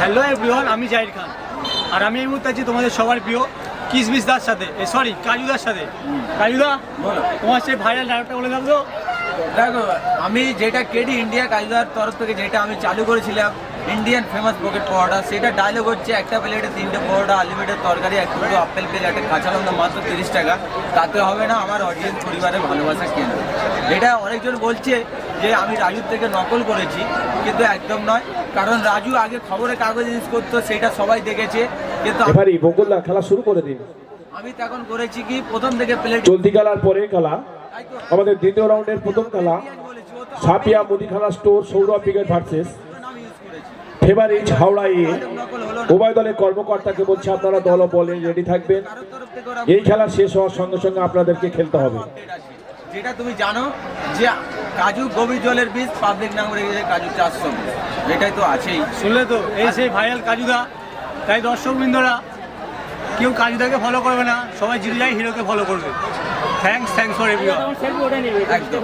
Hello everyone, আমি জাহির খান আর আমি এই মুহূর্তে আছি তোমাদের সবার প্রিয় কিসমিস দার সাথে, সরি কাজুদার সাথে। কাজুদা, তোমার সেই ভাইরাল ডায়লগটা বলে দাও তো। দেখো, আমি যেটা কেডি ইন্ডিয়া কাজুদার তরফ থেকে যেটা আমি চালু করেছিলাম ইন্ডিয়ান ফেমাস পকেট পরোটা, সেটা ডায়লগ হচ্ছে একটা প্লেটে 3টে পরোটা, আনলিমিটেড তরকারি, এক দুটো আপেল পেল, একটা কাঁচা লঙ্কা, মাত্র 30 টাকা। তাতে হবে না আমার অডিয়েন্স পরিবারের ভালোবাসা কেন? এটা অনেকজন বলছে যে আমি রাজুর থেকে নকল করেছি, কিন্তু একদম নয়। কারণ রাজু আগে খবরের কাগজ ইউজ করতো, সেটা সবাই দেখেছে। কিন্তু এবারই বকুলদা খেলা শুরু করে দিন। আমি তখন করেছি কি, প্রথম থেকে প্লেট চলতি খেলার পরে খেলা আমাদের দ্বিতীয় রাউন্ডের প্রথম খেলা সাপিয়া মুদিখানা store Sourav brigade versus favourite Howrah এ। উভয় দলের কর্মকর্তাকে বলছে আপনারা দল ও বলে রেডি থাকবেন। এই খেলা শেষ হওয়ার সঙ্গে সঙ্গে আপনাদেরকে খেলতে হবে। যেটা তুমি জানো যে কাজু গভীর জলের বীজ পাবলিক নাম রেখেছে কাজু 400, এটাই তো আছেই। শুনলে তো, এই সেই ভাইরাল কাজুদা। তাই দর্শকবৃন্দরা কেউ কাজুদাকে ফলো করবে না, সবাই জিরো যাই হিরোকে ফলো করবে। Thanks for everyone. একদম।